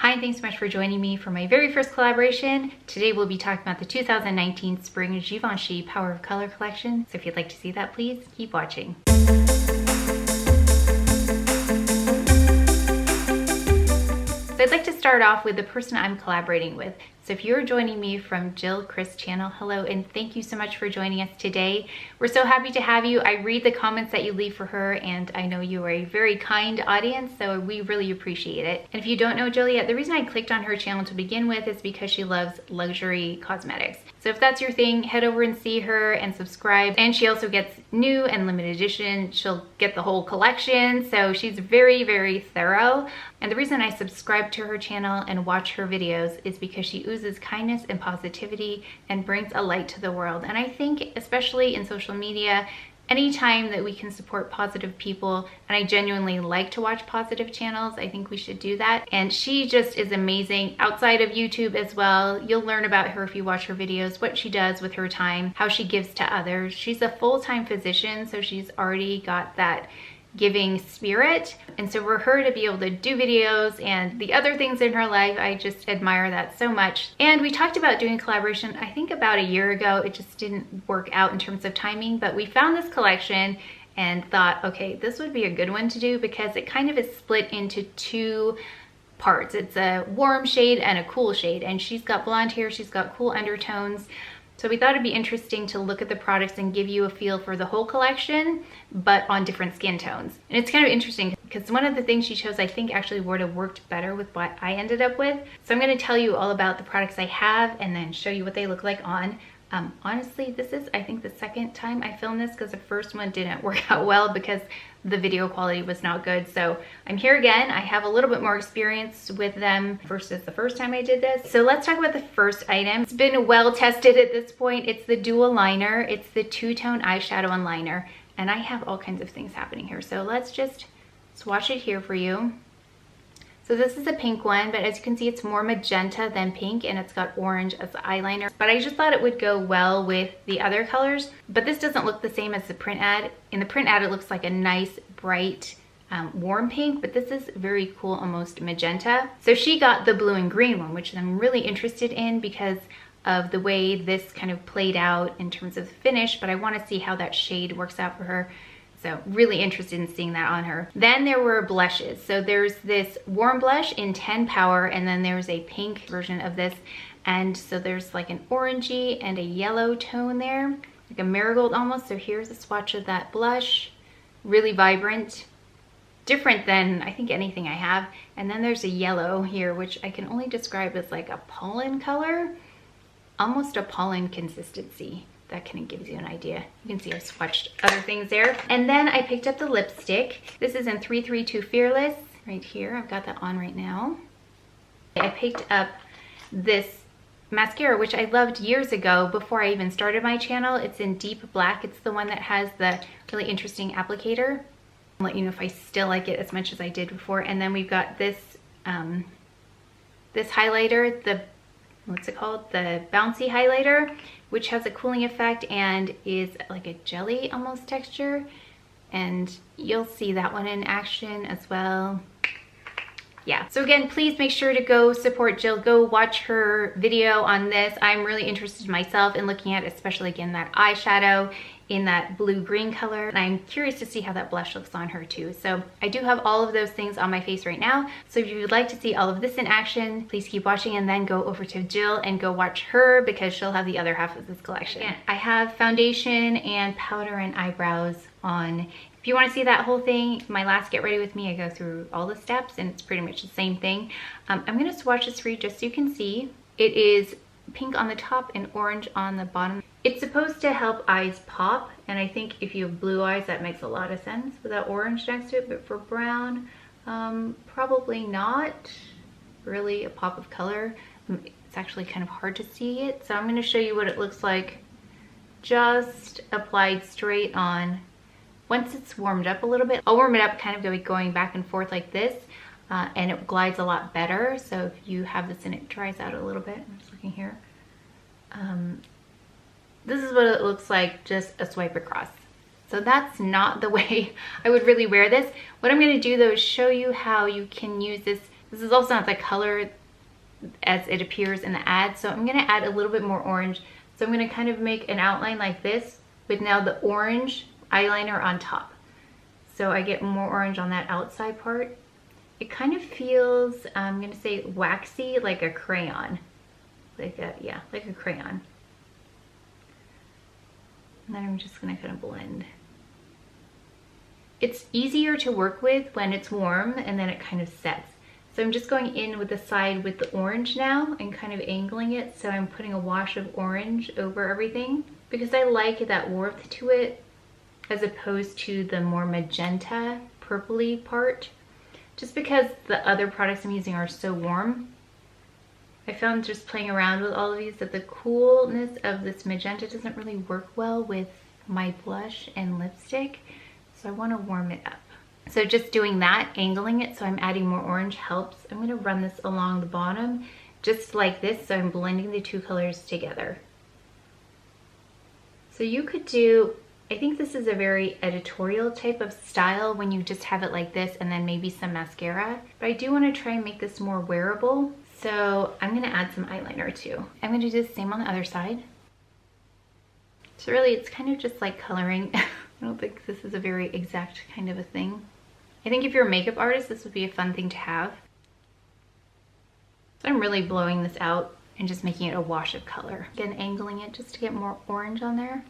Hi, and thanks so much for joining me for my very first collaboration. Today we'll be talking about the 2019 Spring Givenchy Power of Color collection. So if you'd like to see that, please keep watching. So I'd like to start off with the person I'm collaborating with. So if you're joining me from Jill Crist channel, hello, and thank you so much for joining us today. We're so happy to have you. I read the comments that you leave for her, and I know you are a very kind audience, so we really appreciate it. And if you don't know Jill yet, the reason I clicked on her channel to begin with is because she loves luxury cosmetics. So if that's your thing, head over and see her and subscribe. And she also gets new and limited edition. She'll get the whole collection. So she's very, very thorough. And the reason I subscribe to her channel and watch her videos is because she oozes kindness and positivity and brings a light to the world. And I think, especially in social media, anytime that we can support positive people, and I genuinely like to watch positive channels, I think we should do that. And she just is amazing outside of YouTube as well. You'll learn about her if you watch her videos, what she does with her time, how she gives to others. She's a full-time physician, so she's already got that giving spirit, and so for her to be able to do videos and the other things in her life, I just admire that so much. And we talked about doing a collaboration I think about a year ago. It just didn't work out in terms of timing, but we found this collection and thought, okay, this would be a good one to do because it kind of is split into two parts. It's a warm shade and a cool shade, and she's got blonde hair, she's got cool undertones. So we thought it'd be interesting to look at the products and give you a feel for the whole collection, but on different skin tones. And it's kind of interesting because one of the things she chose I think actually would have worked better with what I ended up with. So I'm going to tell you all about the products I have and then show you what they look like on. Honestly, this is I think the second time I filmed this because the first one didn't work out well because the video quality was not good. So I'm here again. I have a little bit more experience with them versus the first time I did this. So let's talk about the first item. It's been well tested at this point. It's the dual liner. It's the two-tone eyeshadow and liner. And I have all kinds of things happening here. So let's just swatch it here for you. So this is a pink one, but as you can see, it's more magenta than pink, and it's got orange as the eyeliner. But I just thought it would go well with the other colors. But this doesn't look the same as the print ad. In the print ad, it looks like a nice, bright, warm pink, but this is very cool, almost magenta. So she got the blue and green one, which I'm really interested in because of the way this kind of played out in terms of the finish, but I want to see how that shade works out for her. So really interested in seeing that on her. Then there were blushes. So there's this warm blush in 10 Power, and then there's a pink version of this. And so there's like an orangey and a yellow tone there, like a marigold almost. So here's a swatch of that blush. Really vibrant, different than I think anything I have. And then there's a yellow here, which I can only describe as like a pollen color, almost a pollen consistency. That kind of gives you an idea. You can see I've swatched other things there. And then I picked up the lipstick. This is in 332 Fearless right here. I've got that on right now. I picked up this mascara, which I loved years ago before I even started my channel. It's in deep black. It's the one that has the really interesting applicator. I'll let you know if I still like it as much as I did before. And then we've got this, this highlighter, the what's it called? The Bouncy highlighter, which has a cooling effect and is like a jelly almost texture. And you'll see that one in action as well. Yeah, so again, please make sure to go support Jill. Go watch her video on this. I'm really interested myself in looking at, especially again, that eyeshadow in that blue-green color. And I'm curious to see how that blush looks on her too. So I do have all of those things on my face right now. So if you would like to see all of this in action, please keep watching and then go over to Jill and go watch her because she'll have the other half of this collection. Again, I have foundation and powder and eyebrows on. If you want to see that whole thing, my last Get Ready With Me, I go through all the steps and it's pretty much the same thing. I'm going to swatch this for you just so you can see. It is pink on the top and orange on the bottom. It's supposed to help eyes pop, and I think if you have blue eyes, that makes a lot of sense with that orange next to it, but for brown, probably not really a pop of color. It's actually kind of hard to see it, so I'm going to show you what it looks like just applied straight on. Once it's warmed up a little bit, I'll warm it up kind of going back and forth like this, and it glides a lot better. So if you have this and it dries out a little bit, I'm just looking here. This is what it looks like, just a swipe across. So that's not the way I would really wear this. What I'm going to do though is show you how you can use this This is also not the color as it appears in the ad, so I'm gonna add a little bit more orange. So I'm gonna kind of make an outline like this with now the orange eyeliner on top. So I get more orange on that outside part. It kind of feels, I'm gonna say waxy, like a crayon. Like a crayon. And then I'm just gonna kind of blend. It's easier to work with when it's warm and then it kind of sets. So I'm just going in with the side with the orange now and kind of angling it. So I'm putting a wash of orange over everything because I like that warmth to it as opposed to the more magenta purpley part. Just because the other products I'm using are so warm. I found just playing around with all of these that the coolness of this magenta doesn't really work well with my blush and lipstick. So I want to warm it up. So just doing that, angling it so I'm adding more orange helps. I'm going to run this along the bottom just like this, so I'm blending the two colors together. So you could do, I think this is a very editorial type of style when you just have it like this and then maybe some mascara. But I do want to try and make this more wearable. So I'm going to add some eyeliner too. I'm going to do the same on the other side. So really it's kind of just like coloring. I don't think this is a very exact kind of a thing. I think if you're a makeup artist, this would be a fun thing to have. So I'm really blowing this out and just making it a wash of color. Again, angling it just to get more orange on there.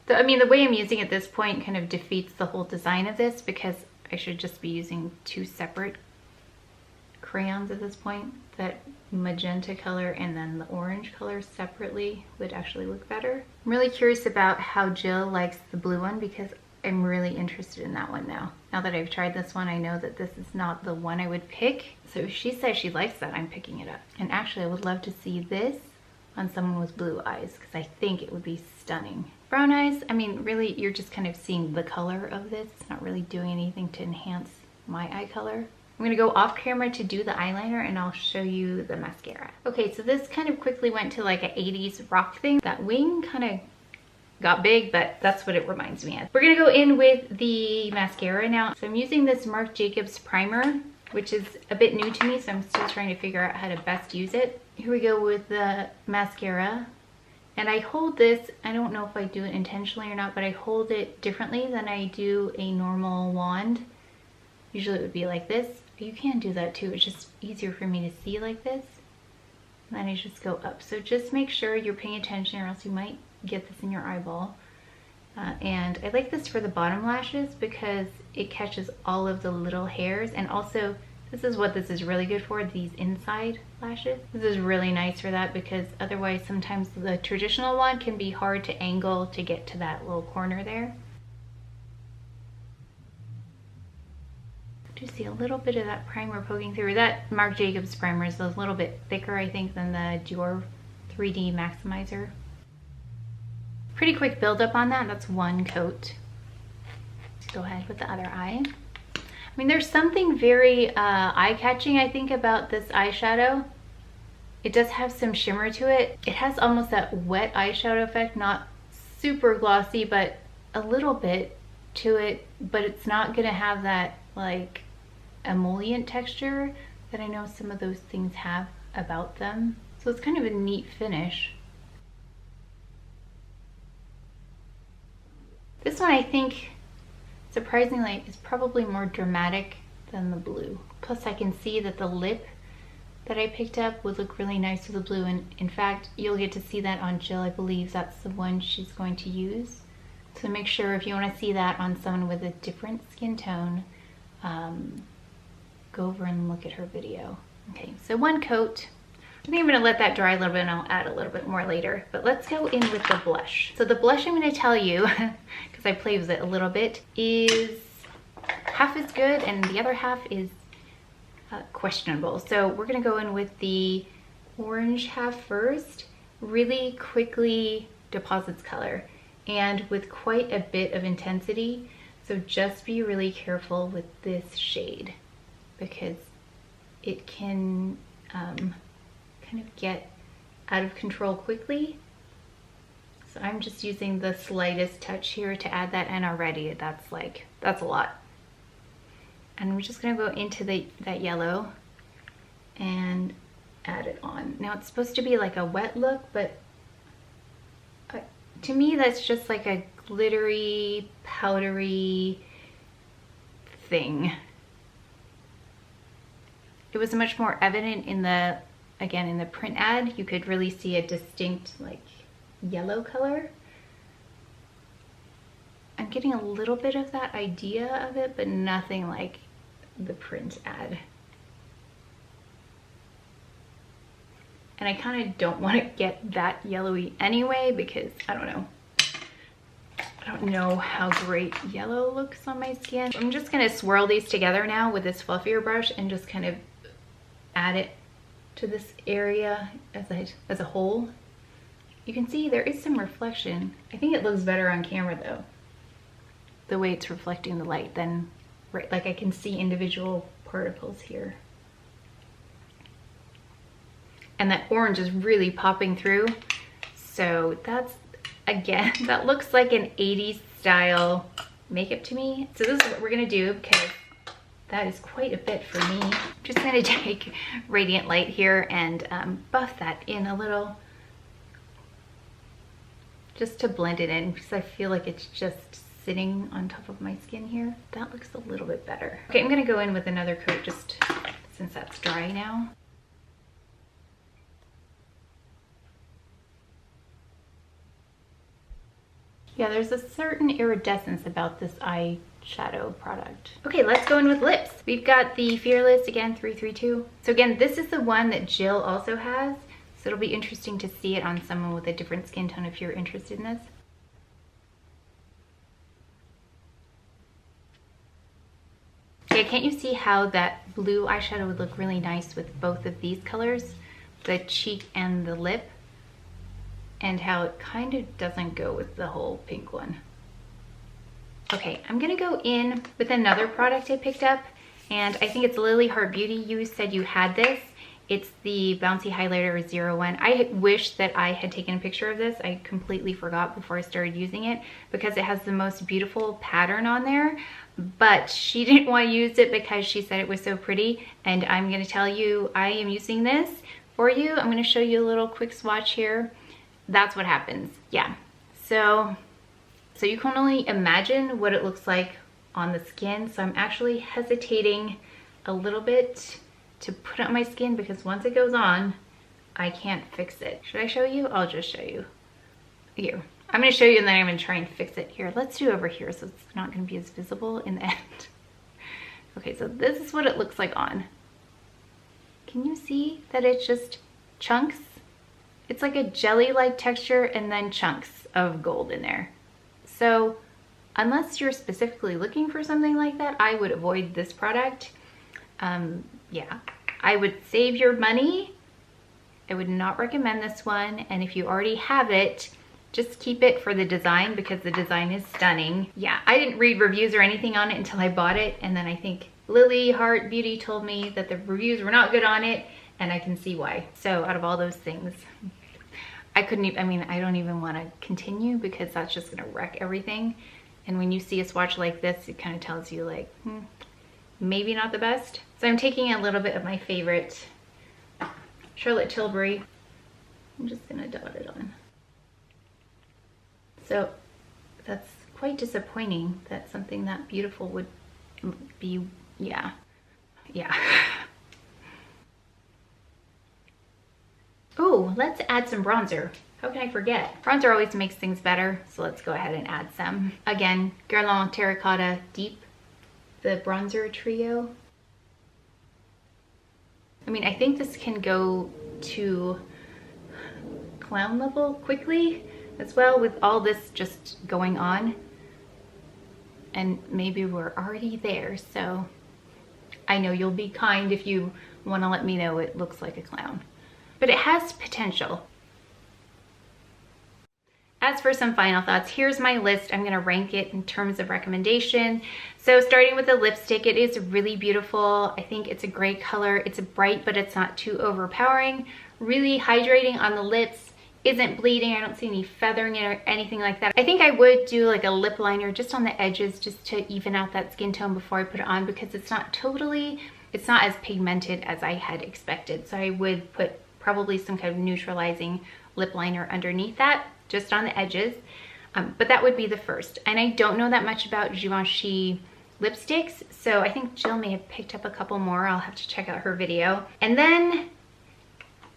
I mean, the way I'm using it at this point kind of defeats the whole design of this because I should just be using two separate crayons at this point. That magenta color and then the orange color separately would actually look better. I'm really curious about how Jill likes the blue one because I'm really interested in that one now. Now that I've tried this one, I know that this is not the one I would pick. So if she says she likes that, I'm picking it up. And actually, I would love to see this on someone with blue eyes because I think it would be stunning. Brown eyes, I mean, really, you're just kind of seeing the color of this. It's not really doing anything to enhance my eye color. I'm gonna go off camera to do the eyeliner and I'll show you the mascara. Okay, so this kind of quickly went to like an 80s rock thing. That wing kind of got big, but that's what it reminds me of. We're gonna go in with the mascara now. So I'm using this Marc Jacobs primer, which is a bit new to me, so I'm still trying to figure out how to best use it. Here we go with the mascara. And I hold this, I don't know if I do it intentionally or not, but I hold it differently than I do a normal wand. Usually it would be like this. You can do that too, it's just easier for me to see like this. And then I just go up. So just make sure you're paying attention or else you might get this in your eyeball. And I like this for the bottom lashes because it catches all of the little hairs, and also this is what this is really good for, these inside lashes. This is really nice for that because otherwise sometimes the traditional one can be hard to angle to get to that little corner there. I do see a little bit of that primer poking through. That Marc Jacobs primer is a little bit thicker, I think, than the Dior 3D Maximizer. Pretty quick buildup on that. That's one coat. Let's go ahead with the other eye. I mean, there's something very eye-catching, I think, about this eyeshadow. It does have some shimmer to it. It has almost that wet eyeshadow effect, not super glossy, but a little bit to it, but it's not gonna have that like emollient texture that I know some of those things have about them. So it's kind of a neat finish. This one, I think, surprisingly, is probably more dramatic than the blue. Plus I can see that the lip that I picked up would look really nice with the blue, and in fact you'll get to see that on Jill. I believe that's the one she's going to use. So make sure if you want to see that on someone with a different skin tone, go over and look at her video. Okay, so one coat. I think I'm going to let that dry a little bit and I'll add a little bit more later. But let's go in with the blush. So the blush I'm going to tell you, because I played with it a little bit, is half as good and the other half is questionable. So we're going to go in with the orange half first. Really quickly deposits color and with quite a bit of intensity. So just be really careful with this shade because it can kind of get out of control quickly. So I'm just using the slightest touch here to add that, and already that's a lot. And I'm just gonna go into that yellow and add it on. Now it's supposed to be like a wet look, but to me that's just like a glittery, powdery thing. It was much more evident in the, again, in the print ad. You could really see a distinct like yellow color. I'm getting a little bit of that idea of it, but nothing like the print ad. And I kind of don't want to get that yellowy anyway, because I don't know how great yellow looks on my skin. I'm just gonna swirl these together now with this fluffier brush and just kind of add it to this area as a whole. You can see there is some reflection. I think it looks better on camera though, the way it's reflecting the light, than right, like I can see individual particles here. And that orange is really popping through. So that's, again, that looks like an 80s style makeup to me. So this is what we're gonna do, because that is quite a bit for me. I'm just gonna take Radiant Light here and buff that in a little, just to blend it in, because I feel like it's just sitting on top of my skin here. That looks a little bit better. Okay, I'm gonna go in with another coat just since that's dry now. Yeah, there's a certain iridescence about this eyeshadow product. Okay, let's go in with lips. We've got the Fearless, again, 332. So again, this is the one that Jill also has. So it'll be interesting to see it on someone with a different skin tone if you're interested in this. Okay, can't you see how that blue eyeshadow would look really nice with both of these colors, the cheek and the lip? And how it kind of doesn't go with the whole pink one. Okay, I'm gonna go in with another product I picked up, and I think it's Lily Heart Beauty. You said you had this. It's the Bouncy Highlighter 01. I wish that I had taken a picture of this. I completely forgot before I started using it, because it has the most beautiful pattern on there, but she didn't want to use it because she said it was so pretty. And I'm gonna tell you, I am using this for you. I'm gonna show you a little quick swatch here. That's what happens. Yeah. So you can only imagine what it looks like on the skin. So I'm actually hesitating a little bit to put it on my skin, because once it goes on, I can't fix it. Should I show you? I'll just show you. Here. I'm gonna show you and then I'm gonna try and fix it. Here, let's do over here so it's not gonna be as visible in the end. Okay, so this is what it looks like on. Can you see that it's just chunks? It's like a jelly-like texture and then chunks of gold in there. So unless you're specifically looking for something like that, I would avoid this product. Yeah, I would save your money. I would not recommend this one. And if you already have it, just keep it for the design, because the design is stunning. Yeah, I didn't read reviews or anything on it until I bought it. And then I think Lily Heart Beauty told me that the reviews were not good on it, and I can see why. So out of all those things, I couldn't even, I mean, I don't even want to continue, because that's just gonna wreck everything. And when you see a swatch like this, it kind of tells you like, maybe not the best. So I'm taking a little bit of my favorite Charlotte Tilbury. I'm just gonna dot it on. So that's quite disappointing that something that beautiful would be, yeah. Oh, let's add some bronzer. How can I forget? Bronzer always makes things better, so let's go ahead and add some. Again, Guerlain Terracotta Deep, the bronzer trio. I mean, I think this can go to clown level quickly as well, with all this just going on. And maybe we're already there, so I know you'll be kind if you want to let me know it looks like a clown. But it has potential. As for some final thoughts, here's my list. I'm gonna rank it in terms of recommendation. So starting with the lipstick, it is really beautiful. I think it's a great color. It's bright, but it's not too overpowering. Really hydrating on the lips. isn't bleeding. I don't see any feathering or anything like that. I think I would do like a lip liner just on the edges just to even out that skin tone before I put it on, because it's not as pigmented as I had expected. So I would put probably some kind of neutralizing lip liner underneath that, just on the edges. But that would be the first. And I don't know that much about Givenchy lipsticks, so I think Jill may have picked up a couple more. I'll have to check out her video. And then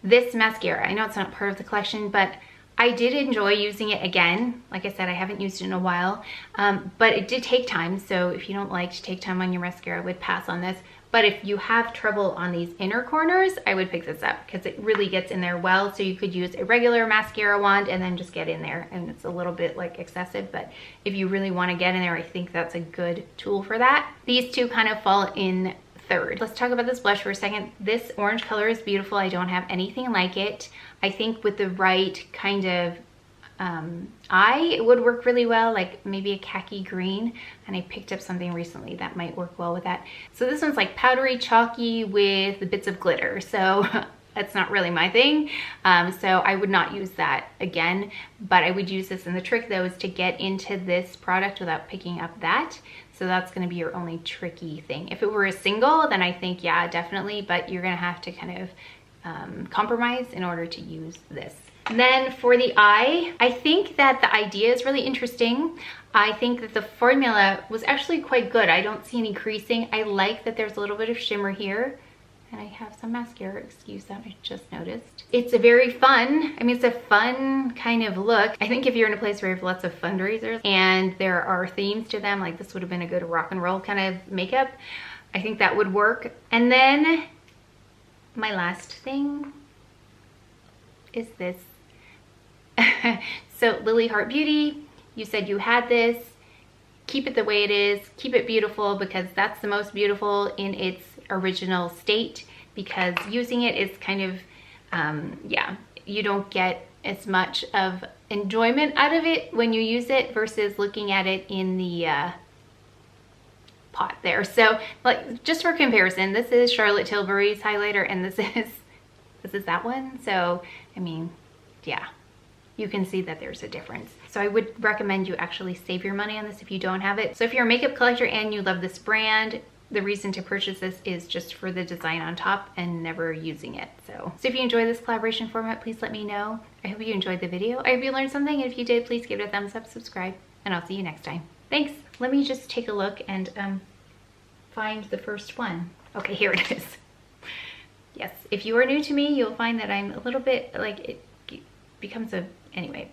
this mascara. I know it's not part of the collection, but I did enjoy using it again. Like I said, I haven't used it in a while, but it did take time. So if you don't like to take time on your mascara, I would pass on this. But if you have trouble on these inner corners, I would pick this up because it really gets in there well. So you could use a regular mascara wand and then just get in there. And it's a little bit like excessive, but if you really want to get in there, I think that's a good tool for that. These two kind of fall in third. Let's talk about this blush for a second. This orange color is beautiful. I don't have anything like it. I think with the right kind of eye, it would work really well, like maybe a khaki green. And I picked up something recently that might work well with that. So this one's like powdery chalky with the bits of glitter. So that's not really my thing. So I would not use that again, but I would use this. And the trick though is to get into this product without picking up that. So that's gonna be your only tricky thing. If it were a single, then I think, yeah, definitely, but you're gonna have to kind of compromise in order to use this. And then for the eye, I think that the idea is really interesting. I think that the formula was actually quite good. I don't see any creasing. I like that there's a little bit of shimmer here. And I have some mascara, excuse that, I just noticed. It's a very fun, I mean, it's a fun kind of look. I think if you're in a place where you have lots of fundraisers and there are themes to them, like this would have been a good rock and roll kind of makeup, I think that would work. And then my last thing is this. So Lily Heart Beauty, you said you had this. Keep it the way it is, keep it beautiful, because that's the most beautiful in its original state, because using it is kind of, yeah, you don't get as much of enjoyment out of it when you use it versus looking at it in the pot there. So like, just for comparison, this is Charlotte Tilbury's highlighter and this is that one. So, I mean, yeah. You can see that there's a difference. So I would recommend you actually save your money on this if you don't have it. So if you're a makeup collector and you love this brand, the reason to purchase this is just for the design on top and never using it. So if you enjoy this collaboration format, please let me know. I hope you enjoyed the video. I hope you learned something. And if you did, please give it a thumbs up, subscribe, and I'll see you next time. Thanks. Let me just take a look and find the first one. Okay, here it is. Yes, if you are new to me, you'll find that I'm a little bit like, it becomes a, anyway,